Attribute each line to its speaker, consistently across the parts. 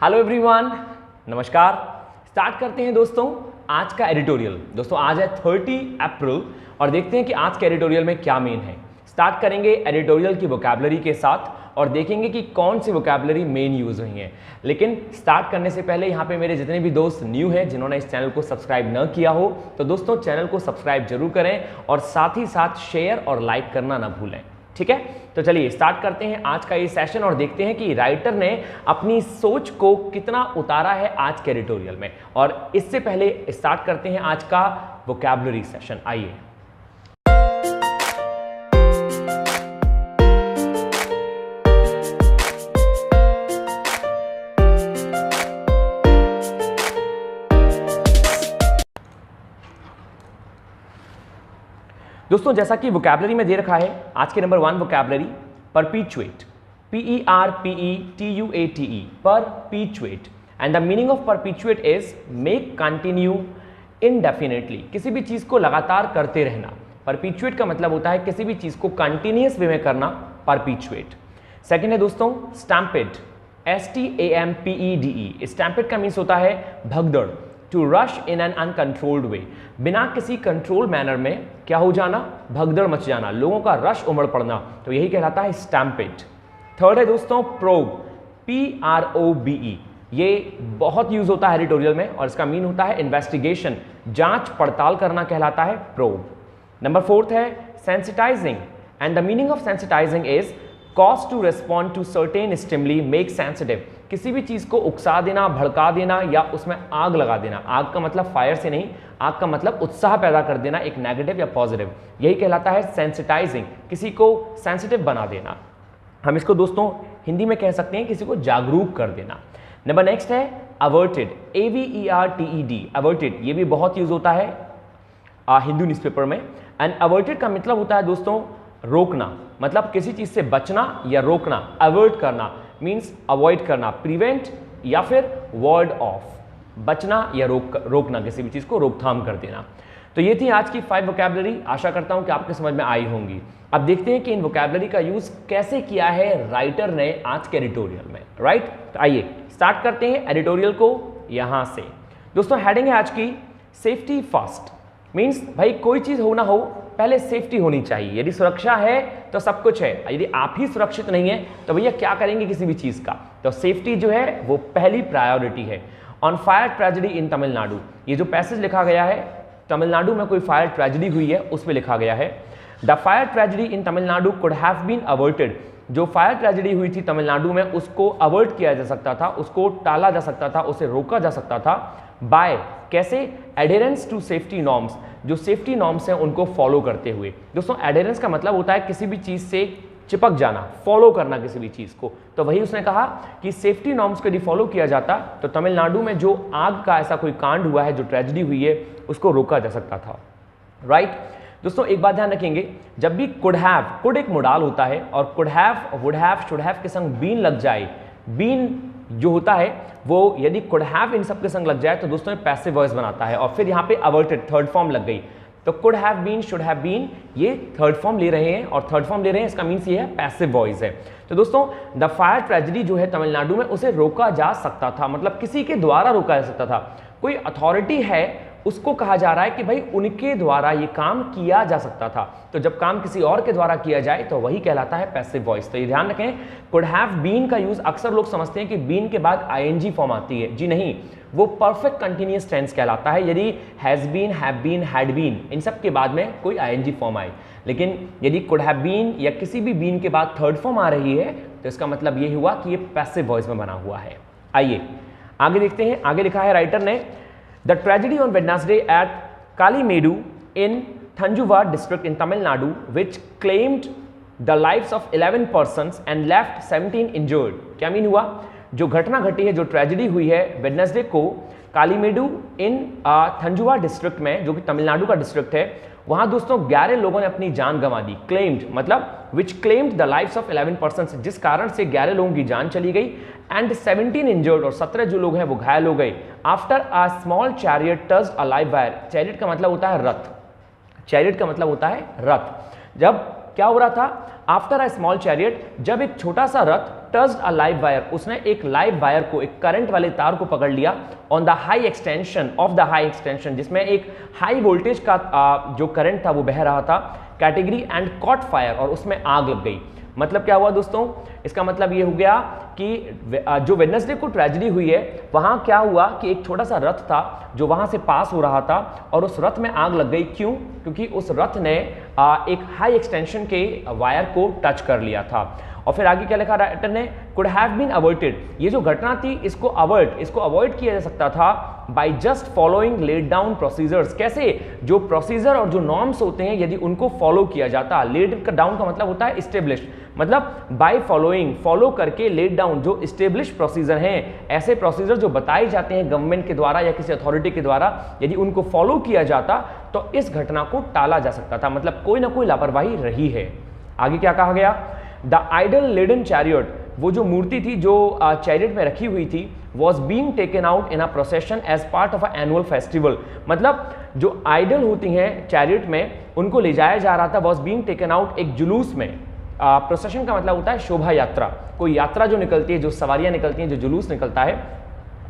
Speaker 1: Hello everyone, नमस्कार। Start करते हैं दोस्तों आज का एडिटोरियल। दोस्तों आज है 30 अप्रैल और देखते हैं कि आज के एडिटोरियल में क्या मेन है। स्टार्ट करेंगे एडिटोरियल की वोकैबुलरी के साथ और देखेंगे कि कौन सी वोकैबुलरी मेन यूज हुई है। लेकिन स्टार्ट करने से पहले यहाँ पे मेरे जितने भी दोस्त न्यू हैं, जिन्होंने इस चैनल को सब्सक्राइब न किया हो, तो दोस्तों चैनल को सब्सक्राइब जरूर करें और साथ ही साथ शेयर और लाइक करना ना भूलें। ठीक है, तो चलिए स्टार्ट करते हैं आज का ये सेशन और देखते हैं कि राइटर ने अपनी सोच को कितना उतारा है आज के एडिटोरियल में। और इससे पहले स्टार्ट करते हैं आज का वोकैबुलरी सेशन। आइए। दोस्तों जैसा कि वोकैबुलरी में दे रखा है, आज के number 1 vocabulary perpetuate, PERPETUATE, perpetuate. And the meaning of perpetuate is make continue indefinitely, किसी भी चीज को लगातार करते रहना। परपीचुएट का मतलब होता है किसी भी चीज को कंटिन्यूअस वे में करना, परपीचुएट। सेकेंड है दोस्तों स्टैम्पेड, STAMPEDE। स्टैम्पेड का मीन्स होता है भगदड़, to rush in an uncontrolled way, बिना किसी कंट्रोल मैनर में क्या हो जाना, भगदड़ मच जाना, लोगों का रश उमड़ पड़ना, तो यही कहलाता है स्टैम्पेड। थर्ड है दोस्तों प्रोब, PROBE। ये बहुत यूज होता है एडिटोरियल में और इसका मीन होता है इन्वेस्टिगेशन, जांच पड़ताल करना कहलाता है प्रोब। नंबर 4 है sensitizing, and the meaning of sensitizing is cause to respond to certain stimuli make sensitive, किसी भी चीज को उकसा देना, भड़का देना या उसमें आग लगा देना। आग का मतलब फायर से नहीं, आग का मतलब उत्साह पैदा कर देना, एक नेगेटिव या पॉजिटिव, यही कहलाता है सेंसिटाइजिंग, किसी को सेंसिटिव बना देना। हम इसको दोस्तों हिंदी में कह सकते हैं किसी को जागरूक कर देना। नंबर नेक्स्ट है अवर्टेड, AVERTED, अवर्टेड। ये भी बहुत यूज होता है हिंदू न्यूज़पेपर में। एंड अवर्टेड का मतलब होता है दोस्तों रोकना, मतलब किसी चीज से बचना या रोकना। अवॉइड करना मीन्स अवॉइड करना, प्रिवेंट या फिर वार्ड ऑफ, बचना या रोकना, किसी भी चीज को रोकथाम कर देना। तो ये थी आज की 5 वोकैबुलरी। आशा करता हूं कि आपके समझ में आई होंगी। अब देखते हैं कि इन वोकैबुलरी का यूज कैसे किया है राइटर ने आज के एडिटोरियल में। राइट, तो आइए स्टार्ट करते हैं एडिटोरियल को यहां से। दोस्तों हेडिंग है आज की सेफ्टी फर्स्ट, मीन्स भाई कोई चीज हो ना हो, पहले सेफ्टी होनी चाहिए। यदि सुरक्षा है तो सब कुछ है, यदि आप ही सुरक्षित नहीं है तो भैया क्या करेंगे किसी भी चीज का। तो सेफ्टी जो है वो पहली प्रायोरिटी है। On fire tragedy in Tamil Nadu, ये जो पैसेज लिखा गया है, तमिलनाडु में कोई फायर ट्रेजेडी हुई है उस पर लिखा गया है। The fire tragedy in Tamil Nadu could have been averted, जो फायर ट्रेजेडी हुई थी तमिलनाडु में उसको अवॉइड किया जा सकता था, उसको टाला जा सकता था, उसे रोका जा सकता था। बाय, कैसे, एडेरेंस टू सेफ्टी नॉर्म्स, जो सेफ्टी नॉर्म्स हैं उनको फॉलो करते हुए। दोस्तों एडेरेंस का मतलब होता है किसी भी चीज से चिपक जाना, फॉलो करना किसी भी चीज को। तो वही उसने कहा कि सेफ्टी नॉर्म्स को यदि फॉलो किया जाता तो तमिलनाडु में जो आग का ऐसा कोई कांड हुआ है, जो ट्रेजेडी हुई है, उसको रोका जा सकता था। राइट दोस्तों, एक बात ध्यान रखेंगे, जब भी कुड हैव, कुड एक मोडाल होता है और could have, would have, should have के संग बीन लग जाए, बीन जो होता है वो यदि कुड हैव इन सब के संग लग जाए तो दोस्तों पैसिव वॉइस बनाता है। और फिर यहाँ पे अवर्टेड थर्ड फॉर्म लग गई, तो could have been, should have been, ये थर्ड फॉर्म ले रहे हैं और थर्ड फॉर्म ले रहे हैं, इसका मीन्स ये है पैसिव वॉइस है। तो दोस्तों द फायर ट्रेजेडी जो है तमिलनाडु में, उसे रोका जा सकता था, मतलब किसी के द्वारा रोका जा सकता था। कोई अथॉरिटी है उसको कहा जा रहा है कि भाई उनके द्वारा ये काम किया जा सकता था। तो जब काम किसी और के द्वारा किया जाए तो वही कहलाता है पैसिव वॉइस। तो ये ध्यान रखें, कुड हैव बीन का यूज अक्सर लोग समझते हैं कि बीन के बाद ING फॉर्म आती है। जी नहीं, वो परफेक्ट कंटिन्यूअस टेंस कहलाता है। यदि has been, have been, had been, इन सब के बाद में कोई ING फॉर्म आए। लेकिन यदि कुड हैव बीन या किसी भी बीन के बाद थर्ड फॉर्म आ रही है तो इसका मतलब ये हुआ कि ये पैसिव वॉइस में बना हुआ है। आइए आगे देखते हैं। आगे लिखा है राइटर ने, the tragedy on Wednesday eight कालीमेडू in थंजुवार district in Tamil Nadu which claimed the lives of 11 persons and left 17 injured. क्या मीन हुआ, जो घटना घटी है, जो ट्रेजेडी हुई है वेडनेसडे को कालीमेडू इन थंजुवार डिस्ट्रिक्ट में, जो कि तमिलनाडु का डिस्ट्रिक्ट है, वहां दोस्तों 11 लोगों ने अपनी जान गंवा दी। क्लेम्ड मतलब which claimed the lives of 11 persons, जिस कारण से 11 लोगों की जान चली गई। एंड 17 इंजर्ड, और 17 जो लोग हैं वो घायल हो गए। After a small chariot touched a live wire, chariot का मतलब होता है रथ, चैरियट का मतलब होता है रथ। जब क्या हो रहा था, आफ्टर अ स्मॉल चैरियट, जब एक छोटा सा रथ टच्ड अ लाइव वायर, उसने एक लाइव वायर को, एक करंट वाले तार को पकड़ लिया on the high extension of the high extension, जिसमें एक हाई वोल्टेज का जो करंट था वो बह रहा था, कैटेगरी एंड कॉट फायर, और उसमें आग लग गई। मतलब क्या हुआ दोस्तों, इसका मतलब ये हो गया कि जो वेडनेसडे को ट्रेजेडी हुई है वहां क्या हुआ कि एक छोटा सा रथ था जो वहां से पास हो रहा था और उस रथ में आग लग गई। क्यों? क्योंकि उस रथ ने एक हाई एक्सटेंशन के वायर को टच कर लिया था। और फिर आगे क्या लिखा राइटर ने, कुड हैव बीन अवॉइडेड, ये जो घटना थी इसको अवॉइड किया जा सकता था by just following laid down procedures. कैसे? जो प्रोसीजर और जो नॉर्म्स होते हैं यदि उनको फॉलो किया जाता। लेड डाउन का मतलब होता है इस्टेब्लिश, मतलब बाय फॉलो करके लेड डाउन जो इस्टेब्लिश प्रोसीजर हैं, ऐसे प्रोसीजर जो बताए जाते हैं गवर्नमेंट के द्वारा या किसी अथॉरिटी के द्वारा, यदि उनको फॉलो किया जाता तो इस घटना को टाला जा सकता था। मतलब कोई ना कोई लापरवाही रही है। आगे क्या कहा गया, द आइडल लेडन चैरियट, वो जो मूर्ति थी जो चैरियट में रखी हुई थी, was being taken out in a procession as part of a annual festival. मतलब जो आइडल होती हैं चैरियट में उनको ले जाया जा रहा था, वॉज बीइंग टेकन आउट एक जुलूस में। प्रोसेशन का मतलब होता है शोभा यात्रा, कोई यात्रा जो निकलती है, जो सवारियां निकलती हैं, जो जुलूस निकलता है,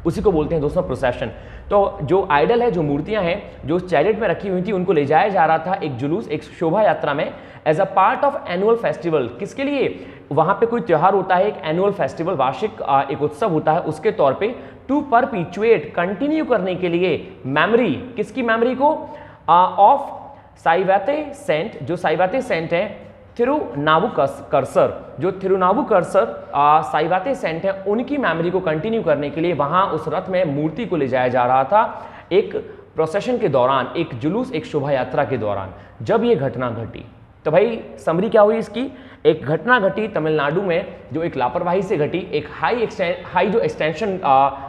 Speaker 1: उसी को बोलते हैं दोस्तों प्रोसेशन। तो जो आइडल है, जो मूर्तियां हैं जो चैरियट में रखी हुई थी, उनको ले जाया जा रहा था एक जुलूस, एक शोभा यात्रा में, as a part of annual festival. किसके लिए? वहां पे कोई त्योहार होता है, एक एनुअल फेस्टिवल, वार्षिक एक उत्सव होता है, उसके तौर पे टू परपिचुएट, कंटिन्यू करने के लिए मेमोरी, किसकी मेमोरी को? ऑफ साइवाते सेंट, जो साइवाते सेंट है थिरुनावुकरसर, जो थिरुनावुकरसर साइवाते सेंट है, उनकी मेमोरी को कंटिन्यू करने के लिए वहां उस रथ में मूर्ति को ले जाया जा रहा था एक प्रोसेशन के दौरान, एक जुलूस, एक शोभा यात्रा के दौरान, जब ये घटना घटी। तो भाई समरी क्या हुई इसकी? एक घटना घटी तमिलनाडु में जो एक लापरवाही से घटी, एक हाई जो एक्सटेंशन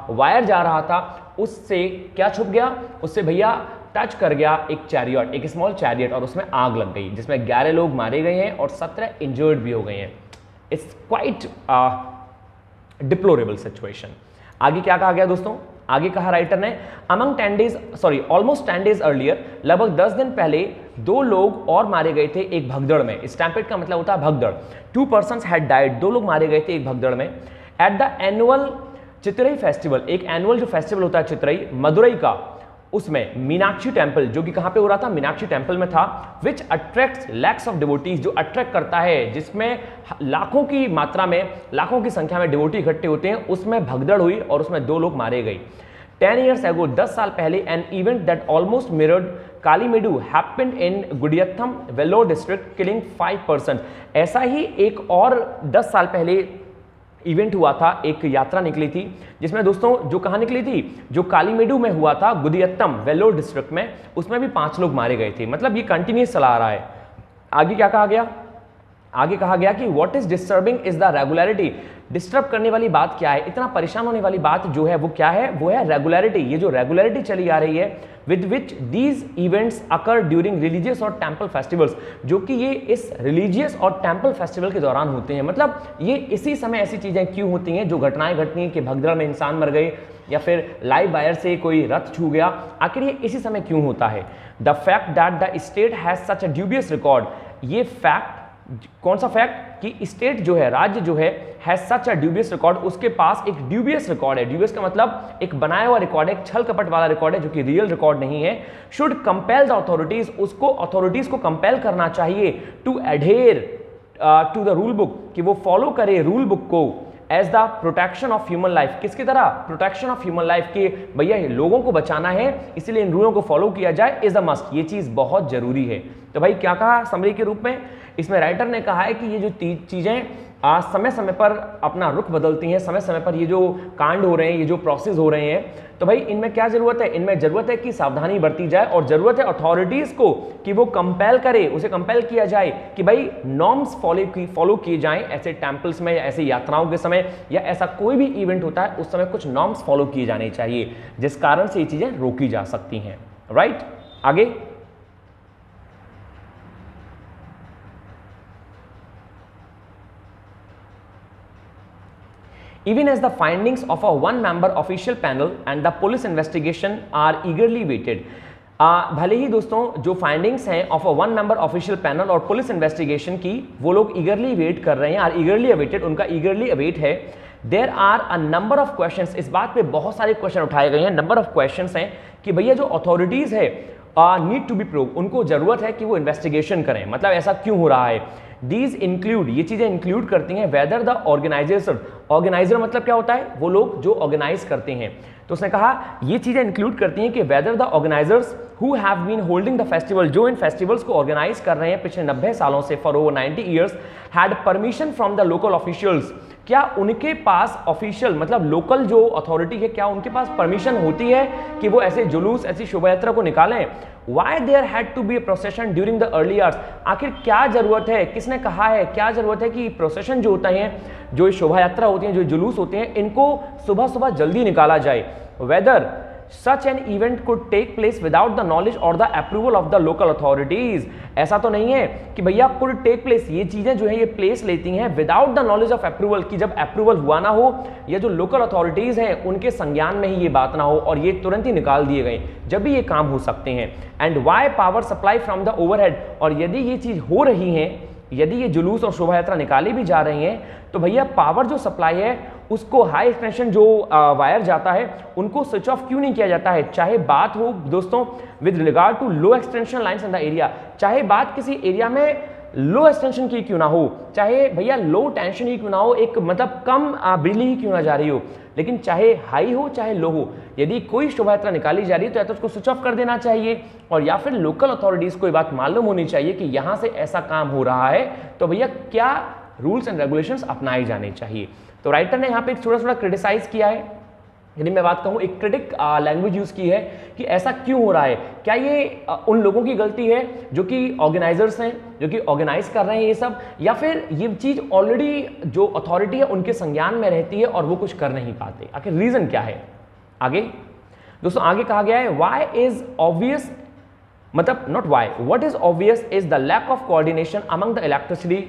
Speaker 1: वायर जा रहा था उससे क्या छुप गया, उससे भैया टच कर गया एक चैरियट, एक स्मॉल चैरियट, और उसमें आग लग गई, जिसमें 11 लोग मारे गए हैं और 17 इंजर्ड भी हो गए हैं। It's quite deplorable situation. आगे क्या कहा गया दोस्तों? आगे कहा राइटर ने, ऑलमोस्ट 10 डेज अर्लियर, लगभग 10 दिन पहले 2 लोग और मारे गए थे एक भगदड़ में। स्टैम्पेड का मतलब होता है भगदड़। 2 persons had died, 2 लोग मारे गए थे एक भगदड़ में। एट द एनुअल चित्रई फेस्टिवल, एक एनुअल जो फेस्टिवल होता है चित्रई मदुरई का, उसमें मीनाक्षी टेम्पल, जो कि कहां पे हो रहा था? मीनाक्षी टेम्पल में था। विच अट्रैक्ट्स लैक्स ऑफ डिवोटीज, जो अट्रैक्ट करता है, जिसमें लाखों की मात्रा में, लाखों की संख्या में डिवोटी इकट्ठे होते हैं, उसमें भगदड़ हुई और उसमें 2 लोग मारे गए। 10 years ago, 10 साल पहले, an event that almost mirrored Kalimedu happened in Gudiyattam Vellore district, killing 5 persons। ऐसा ही एक और 10 साल पहले इवेंट हुआ था, एक यात्रा निकली थी, जिसमें दोस्तों जो कहां निकली थी, जो कालीमेडू में हुआ था, गुदियत्तम वेल्लोर डिस्ट्रिक्ट में, उसमें भी 5 लोग मारे गए थे। मतलब ये कंटिन्यूस चला आ रहा है। आगे क्या कहा गया? आगे कहा गया कि what is disturbing is the regularity. Disturb करने वाली बात क्या है, इतना परेशान होने वाली बात जो है वो क्या है? वो है रेगुलरिटी। ये जो रेगुलरिटी चली आ रही है with which these events occur during religious और टेम्पल फेस्टिवल्स, जो कि ये इस रिलीजियस और टेम्पल फेस्टिवल के दौरान होते हैं। मतलब ये इसी समय ऐसी चीजें क्यों होती हैं, जो घटनाएं घटनी है कि भगदड़ में इंसान मर गए या फिर लाइव वायर से कोई रथ छू गया, आखिर ये इसी समय क्यों होता है? The fact that the state has such a dubious record, ये फैक्ट, कौन सा फैक्ट? कि स्टेट जो है, राज्य जो है, has such a dubious record, उसके पास एक ड्यूबियस रिकॉर्ड है। ड्यूबियस का मतलब एक बनाया हुआ रिकॉर्ड है, एक छल कपट वाला रिकॉर्ड है, जो कि रियल रिकॉर्ड नहीं है। शुड कंपेल द अथॉरिटीज, उसको अथॉरिटीज को कंपेल करना चाहिए to adhere to the rule book, कि वो फॉलो करे रूल बुक को, as the protection of human life. किसकी तरह? प्रोटेक्शन ऑफ ह्यूमन लाइफ, के भैया लोगों को बचाना है, इसलिए इन रूलों को फॉलो किया जाए, इज अ मस्ट। ये चीज बहुत जरूरी है। तो भाई क्या कहा समरी के रूप में? इसमें राइटर ने कहा है कि ये जो चीजें समय समय पर अपना रुख बदलती हैं, समय समय पर ये जो कांड हो रहे हैं, ये जो प्रोसेस हो रहे हैं, तो भाई इनमें क्या जरूरत है? इनमें जरूरत है कि सावधानी बरती जाए, और जरूरत है अथॉरिटीज को कि वो कंपेल करे, उसे कंपेल किया जाए कि भाई नॉर्म्स फॉलो किए जाएं। ऐसे टेम्पल्स में, ऐसे यात्राओं के समय, या ऐसा कोई भी इवेंट होता है उस समय कुछ नॉर्म्स फॉलो किए जाने चाहिए, जिस कारण से ये चीजें रोकी जा सकती हैं। राइट, आगे even as the findings of a one-member official panel and the police investigation are eagerly waited। भले ही दोस्तों जो फाइंडिंग्स हैं of a one member official panel और पुलिस इन्वेस्टिगेशन की वो लोग ईगरली वेट कर रहे हैं, आर ईगरली अवेटेड, उनका ईगरली अवेट है। There are a number of questions, इस बात पे बहुत सारे क्वेश्चन उठाए गए हैं, नंबर ऑफ क्वेश्चंस हैं कि भैया जो अथॉरिटीज है नीड टू बी प्रूव, उनको जरूरत है कि वो इन्वेस्टिगेशन करें, मतलब ऐसा क्यों हो रहा है। दीज इंक्लूड, ये चीजें इंक्लूड करती हैं वेदर द ऑर्गेनाइजेशन, ऑर्गेनाइजर मतलब क्या होता है, वो लोग जो ऑर्गेनाइज करते हैं, तो उसने कहा ये चीजें इंक्लूड करती हैं कि whether the organisers who have been holding the festival, जो इन फेस्टिवल्स को ऑर्गेनाइज कर रहे हैं पिछले 90 सालों से for over 90 years, had permission from the local officials, क्या उनके पास ऑफिशियल मतलब लोकल जो अथॉरिटी है क्या उनके पास परमिशन होती है कि वो ऐसे जुलूस ऐसी शोभा यात्रा को निकालें। Why there had to be a procession during the early hours, आखिर क्या जरूरत है, किसने कहा है, क्या जरूरत है कि प्रोसेशन जो होता है, जो शोभा यात्रा होती है, जो जुलूस होते हैं, इनको सुबह सुबह जल्दी निकाला जाए। Whether such an event could take place without the knowledge or the approval of the local authorities, ऐसा तो नहीं है कि भैया could take place, ये चीजें जो है ये प्लेस लेती हैं without the knowledge of approval, कि जब अप्रूवल हुआ ना हो या जो लोकल अथॉरिटीज हैं उनके संज्ञान में ही ये बात ना हो और ये तुरंत ही निकाल दिए गए, जब भी ये काम हो सकते हैं। And why power supply from the overhead, और यदि ये चीज हो रही है, यदि ये जुलूस और शोभा यात्रा निकाली भी जा रही हैं, तो भैया पावर जो सप्लाई है उसको हाई एक्सटेंशन जो वायर जाता है उनको स्विच ऑफ क्यों नहीं किया जाता है, चाहे बात हो दोस्तों with regard to low extension lines in the area, चाहे बात किसी एरिया में लो एक्सटेंशन की क्यों ना हो, चाहे भैया लो टेंशन ही क्यों ना हो, एक मतलब कम बिजली ही क्यों ना जा रही हो, लेकिन चाहे हाई हो चाहे लो हो, यदि कोई शोभा यात्रा निकाली जा रही है तो या तो उसको स्विच ऑफ कर देना चाहिए और या फिर लोकल अथॉरिटीज को ये बात मालूम होनी चाहिए कि यहां से ऐसा काम हो रहा है, तो भैया क्या रूल्स एंड रेगुलेशंस अपनाए जाने चाहिए। तो राइटर ने यहाँ पे थोड़ा थोड़ा क्रिटिसाइज किया है, यदि मैं बात कहूँ एक क्रिटिक लैंग्वेज यूज की है कि ऐसा क्यों हो रहा है, क्या ये उन लोगों की गलती है जो कि ऑर्गेनाइजर्स हैं, जो कि ऑर्गेनाइज कर रहे हैं ये सब, या फिर ये चीज ऑलरेडी जो अथॉरिटी है उनके संज्ञान में रहती है और वो कुछ कर नहीं पाते, आखिर रीजन क्या है। आगे दोस्तों आगे कहा गया है व्हाई इज ऑब्वियस, मतलब not why, what is obvious is the lack of coordination among the electricity,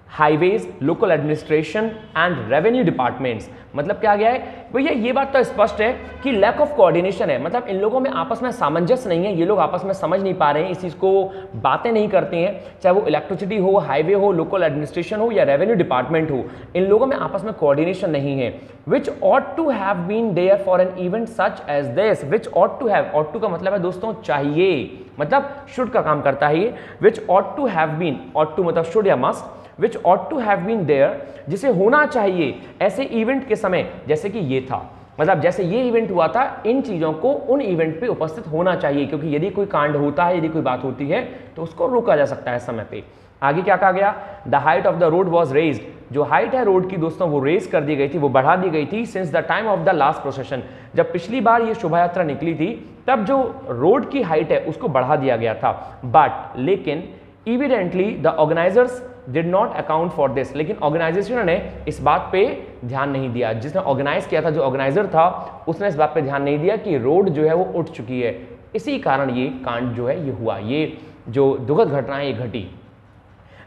Speaker 1: highways, local administration and revenue departments, मतलब क्या गया है भैया ये बात तो स्पष्ट है कि लैक ऑफ कोऑर्डिनेशन है, मतलब इन लोगों में आपस में सामंजस्य नहीं है, ये लोग आपस में समझ नहीं पा रहे हैं, इस चीज को बातें नहीं करते हैं, चाहे वो इलेक्ट्रिसिटी हो, हाईवे हो, लोकल एडमिनिस्ट्रेशन हो या रेवेन्यू डिपार्टमेंट हो, इन लोगों में आपस में कोऑर्डिनेशन नहीं है। Which ought to have been there for an event such as this, which ought to have, ought to का मतलब है दोस्तों चाहिए, मतलब शुड का काम करता है ये, which ought to have been, ought to मतलब शुड या must, which ought to have been there, जिसे होना चाहिए ऐसे इवेंट के समय जैसे कि ये था, मतलब जैसे ये इवेंट हुआ था इन चीजों को उन इवेंट पे उपस्थित होना चाहिए, क्योंकि यदि कोई कांड होता है, यदि कोई बात होती है तो उसको रोका जा सकता है समय पे। आगे क्या कहा गया, the height of the road was raised, जो हाइट है रोड की दोस्तों वो रेज कर दी गई थी, वो बढ़ा दी गई थी since the time of the last procession, जब पिछली बार ये शोभा यात्रा निकली थी तब जो रोड की हाइट है उसको बढ़ा दिया गया था। बट लेकिन evidently the organizers did not account for this, लेकिन ऑर्गेनाइजेशन ने इस बात पे ध्यान नहीं दिया, जिसने ऑर्गेनाइज किया था, जो ऑर्गेनाइजर था उसने इस बात पे ध्यान नहीं दिया कि रोड जो है वो उठ चुकी है, इसी कारण ये कांड जो है ये हुआ, ये जो दुखद घटना है ये घटी।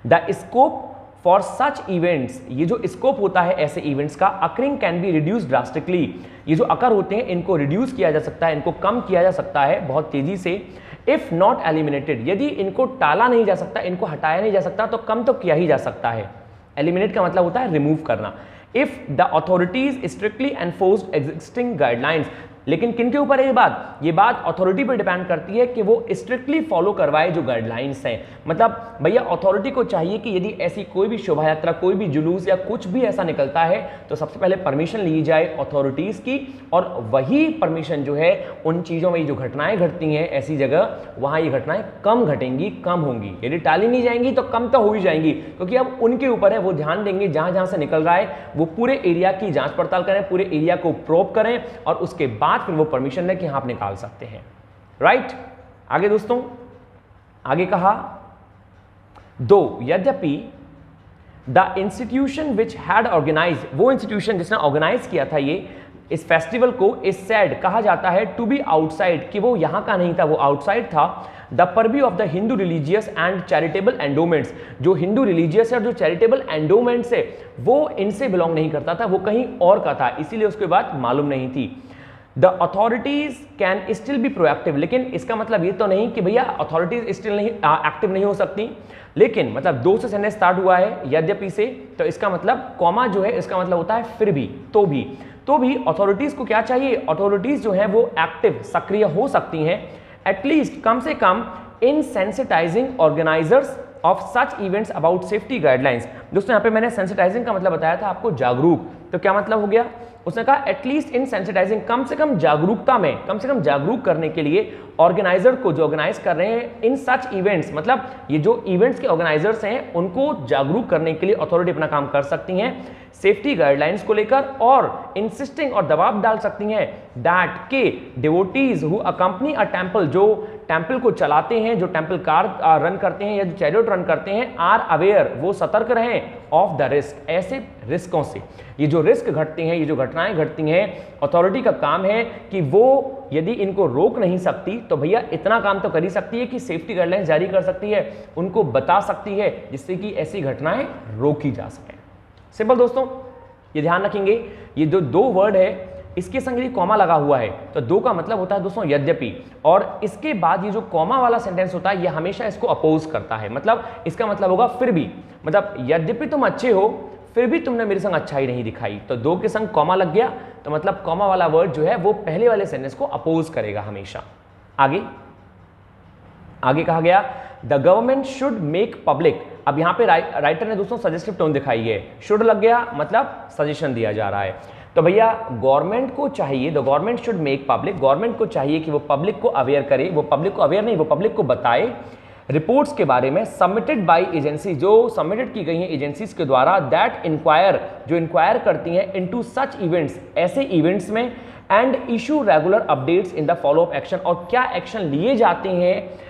Speaker 1: The scope for such events, ये जो स्कोप होता है ऐसे इवेंट्स का, occurring can be reduce drastically, ये जो अकर होते हैं इनको रिड्यूस किया जा सकता है, इनको कम किया जा सकता है बहुत तेजी से। इफ नॉट एलिमिनेटेड, यदि इनको टाला नहीं जा सकता, इनको हटाया नहीं जा सकता तो कम तो किया ही जा सकता है। एलिमिनेट का मतलब होता है रिमूव करना। If the authorities strictly enforced existing guidelines, लेकिन किन के ऊपर है ये बात अथॉरिटी पर डिपेंड करती है कि वो स्ट्रिक्टली फॉलो करवाए जो गाइडलाइंस हैं। मतलब भैया अथॉरिटी को चाहिए कि यदि ऐसी कोई भी शोभा यात्रा, कोई भी जुलूस या कुछ भी ऐसा निकलता है तो सबसे पहले परमिशन ली जाए अथॉरिटीज की, और वही परमिशन जो है उन चीज़ों में जो घटनाएं घटती हैं ऐसी जगह, वहाँ ये घटनाएं कम घटेंगी, कम होंगी, यदि टाली नहीं जाएंगी तो कम तो हो ही जाएंगी, क्योंकि अब उनके ऊपर है, वो ध्यान देंगे जहाँ जहाँ से निकल रहा है वो पूरे एरिया की जाँच पड़ताल करें, पूरे एरिया को प्रोब करें और उसके बाद फिर वो परमिशन दें कि हाँ आप निकाल सकते हैं। राइट, आगे दोस्तों आगे कहा, दो यद्यपि the institution which had organise, वो इंस्टीट्यूशन जिसने ऑर्गेनाइज किया था ये इस फेस्टिवल को, इस सैड कहा जाता है टू बी आउटसाइड, कि वो यहां का नहीं था, वो आउटसाइड था, the purview of the Hindu religious and charitable endowments, जो हिंदू रिलीजियस है और जो चैरिटेबल एंडोमेंट्स है वो इनसे बिलोंग नहीं करता था, वो कहीं और का था, इसीलिए उसके बाद मालूम नहीं थी। The authorities can still be proactive, लेकिन इसका मतलब ये तो नहीं कि भैया अथॉरिटीज स्टिल नहीं एक्टिव नहीं हो सकती, लेकिन मतलब दो से सेंटेंस स्टार्ट हुआ है यद्यपि से, तो इसका मतलब कॉमा जो है इसका मतलब होता है फिर भी, तो भी अथॉरिटीज को क्या चाहिए, अथॉरिटीज जो है वो एक्टिव सक्रिय हो सकती हैं एटलीस्ट कम से कम in sensitising organisers of such events about safety guidelines. दोस्तों यहाँ पे मैंने सेंसिटाइजिंग का मतलब बताया था आपको जागरूक, तो क्या मतलब हो गया, उसने कहा एटलीस्ट इन सेंसिटाइजिंग, कम से कम जागरूकता में, कम से कम जागरूक करने के लिए ऑर्गेनाइजर को जो ऑर्गेनाइज कर रहे हैं इन सच इवेंट्स, मतलब ये जो इवेंट्स के ऑर्गेनाइजर्स हैं उनको जागरूक करने के लिए अथॉरिटी अपना काम कर सकती हैं सेफ्टी गाइडलाइंस को लेकर, और इंसिस्टिंग और दबाव डाल सकती हैं दैट के डिवोटीज हु अकंपनी अ टेंपल, जो टेंपल को चलाते हैं, जो टेंपल कार रन करते हैं या जो चैरियट रन करते हैं, आर अवेयर, वो सतर्क रहें ऑफ द रिस्क, ऐसे रिस्कों से। ये जो रिस्क घटते हैं, ये जो घटनाएं घटती हैं, अथॉरिटी का काम है कि वो यदि इनको रोक नहीं सकती तो भैया इतना काम तो कर ही सकती है कि सेफ्टी गाइडलाइंस जारी कर सकती है, उनको बता सकती है जिससे कि ऐसी घटनाएं रोकी जा सकें। सिंपल दोस्तों, ये ध्यान रखेंगे, ये जो दो वर्ड है इसके संग यदि कॉमा लगा हुआ है तो दो का मतलब होता है दोस्तों यद्यपि, और इसके बाद ये जो कॉमा वाला सेंटेंस होता है ये हमेशा इसको अपोज करता है, मतलब इसका मतलब होगा फिर भी, मतलब यद्यपि तुम अच्छे हो फिर भी तुमने मेरे संग अच्छाई नहीं दिखाई, तो दो के संग कॉमा लग गया तो मतलब कॉमा वाला वर्ड जो है वो पहले वाले सेंटेंस को अपोज करेगा हमेशा। आगे कहा गया the government should make public, अब यहां पे राइटर ने दोस्तों सजेस्टिव टोन दिखाई है, शुड लग गया मतलब सजेशन दिया जा रहा है, तो भैया गवर्नमेंट को चाहिए, the government should make public, government को चाहिए कि वो पब्लिक को अवेयर करे, वो पब्लिक को अवेयर नहीं, वो पब्लिक को बताए रिपोर्ट्स के बारे में सबमिटेड बाय एजेंसी, जो सबमिटेड की गई हैं एजेंसीज के द्वारा, दैट इंक्वायर, जो इंक्वायर करती हैं इनटू सच इवेंट्स, ऐसे इवेंट्स में, and issue regular updates in the follow up action, और क्या एक्शन लिए जाते हैं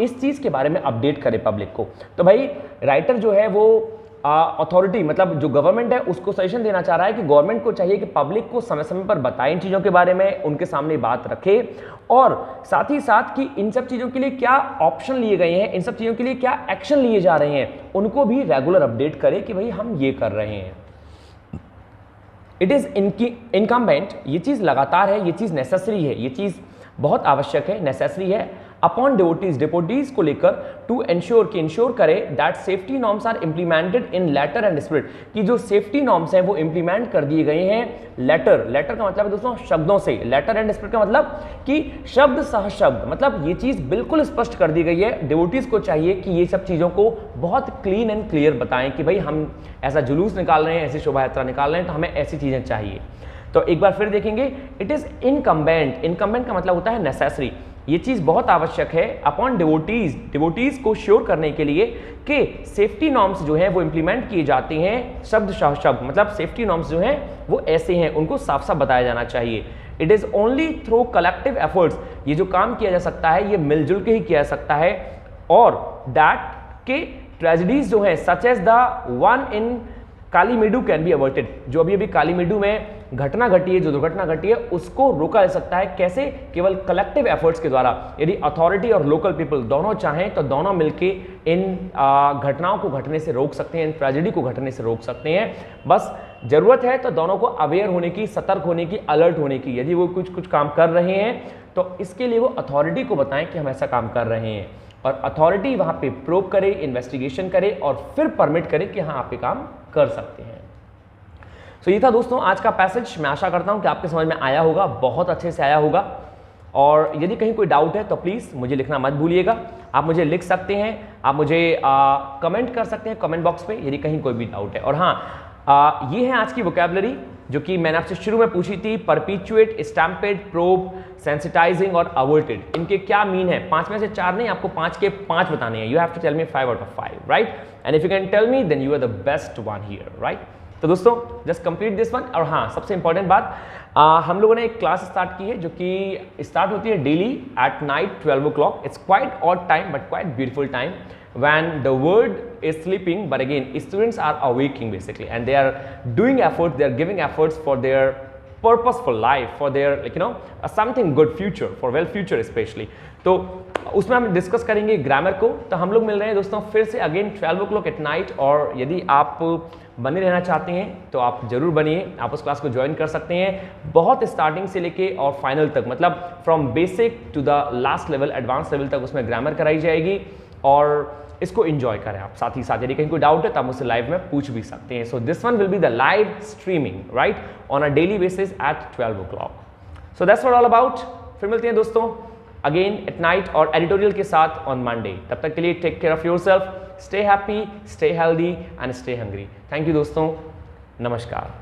Speaker 1: इस चीज के बारे में अपडेट करे पब्लिक को। तो भाई राइटर जो है वो अथॉरिटी मतलब जो गवर्नमेंट है उसको सजेशन देना चाह रहा है कि गवर्नमेंट को चाहिए कि पब्लिक को समय समय पर बताए इन चीज़ों के बारे में, उनके सामने बात रखे, और साथ ही साथ कि इन सब चीज़ों के लिए क्या ऑप्शन लिए गए हैं, इन सब चीज़ों के लिए क्या एक्शन लिए जा रहे हैं, उनको भी रेगुलर अपडेट करे कि भाई हम ये कर रहे हैं। इट इज़ इनकम्बेंट, ये चीज़ लगातार है, ये चीज़ नेसेसरी है, ये चीज़ बहुत आवश्यक है, नेसेसरी है अपॉन डिवोटीज को लेकर टू इंश्योर कि इंश्योर करे that safety norms are implemented in letter and spirit, कि जो सेफ्टी नॉर्म्स हैं वो इंप्लीमेंट कर दिए गए हैं लेटर का मतलब है दोस्तों शब्दों से, लेटर एंड स्पिरिट का मतलब कि शब्द सह शब्द, मतलब ये चीज बिल्कुल स्पष्ट कर दी गई है। डिवोटीज को चाहिए कि ये सब चीजों को बहुत क्लीन एंड क्लियर बताएं कि भाई हम ऐसा जुलूस निकाल रहे हैं, ऐसी शोभा यात्रा निकाल रहे हैं तो हमें ऐसी चीजें चाहिए। तो एक बार फिर देखेंगे, इट इज इनकम्बेंट, इनकम्बेंट का मतलब होता है नेसेसरी, ये चीज बहुत आवश्यक है अपॉन डिवोटीज को श्योर करने के लिए कि सेफ्टी नॉर्म्स जो हैं वो इंप्लीमेंट किए जाते हैं शब्द शब्द, मतलब सेफ्टी नॉर्म्स जो हैं वो ऐसे हैं, उनको साफ साफ बताया जाना चाहिए। It is only through collective efforts, ये जो काम किया जा सकता है ये मिलजुल के ही किया जा सकता है, और दैट के ट्रेजेडीज जो है such as the one in Kalimedu can be averted, जो अभी कालीमेडू में घटना घटी है, जो दुर्घटना घटी है उसको रोका जा सकता है। कैसे? केवल कलेक्टिव एफर्ट्स के द्वारा। यदि अथॉरिटी और लोकल पीपल दोनों चाहें तो दोनों मिलके इन घटनाओं को घटने से रोक सकते हैं, इन ट्रेजेडी को घटने से रोक सकते हैं। बस जरूरत है तो दोनों को अवेयर होने की, सतर्क होने की, अलर्ट होने की। यदि वो कुछ काम कर रहे हैं तो इसके लिए वो अथॉरिटी को बताएं कि हम ऐसा काम कर रहे हैं, और अथॉरिटी वहां पे प्रोब करे, इन्वेस्टिगेशन करे और फिर परमिट करे कि हाँ आप ये काम कर सकते हैं। तो ये था दोस्तों आज का पैसेज। मैं आशा करता हूं कि आपके समझ में आया होगा, बहुत अच्छे से आया होगा। और यदि कहीं कोई डाउट है तो प्लीज़ मुझे लिखना मत भूलिएगा। आप मुझे लिख सकते हैं, आप मुझे कमेंट कर सकते हैं कमेंट बॉक्स पे यदि कहीं कोई भी डाउट है। और हाँ, ये है आज की वोकैबुलरी जो कि मैंने आपसे शुरू में पूछी थी। परपीचुएट, स्टैम्पेड, प्रोब, सेंसिटाइजिंग और अवर्टेड, इनके क्या मीन है? 5 में से 4 नहीं, आपको 5 के 5 बताने हैं। You have to tell me 5 out of 5, right? And if you can tell me then you are the best one here, right? तो दोस्तों जस्ट कंप्लीट दिस वन। और हाँ, सबसे इंपॉर्टेंट बात, हम लोगों ने एक क्लास स्टार्ट की है जो कि स्टार्ट होती है daily at night 12 o'clock। It's quite odd time but quite beautiful time when the world is sleeping, but again students are awaking basically and they are doing efforts, they are giving efforts for their purposeful life, for their like something good future, for well future especially. तो उसमें हम discuss करेंगे grammar को। तो हम लोग मिल रहे हैं दोस्तों फिर से अगेन 12 o'clock एट नाइट, और यदि आप बने रहना चाहते हैं तो आप जरूर बनिए, आप उस क्लास को ज्वाइन कर सकते हैं। बहुत स्टार्टिंग से लेके और फाइनल तक, मतलब from basic to the last level, advance level तक उसमें ग्रामर कराई जाएगी, और इसको एंजॉय करें आप। साथ ही साथ यदि कहीं कोई डाउट है तो आप मुझसे लाइव में पूछ भी सकते हैं। So this one will be the live streaming right on a daily basis at 12 o'clock। So that's what all about. फिर मिलते हैं दोस्तों अगेन एट नाइट और एडिटोरियल के साथ ऑन मंडे। तब तक के लिए take care of yourself, stay happy, stay healthy and stay hungry. Thank you दोस्तों, नमस्कार।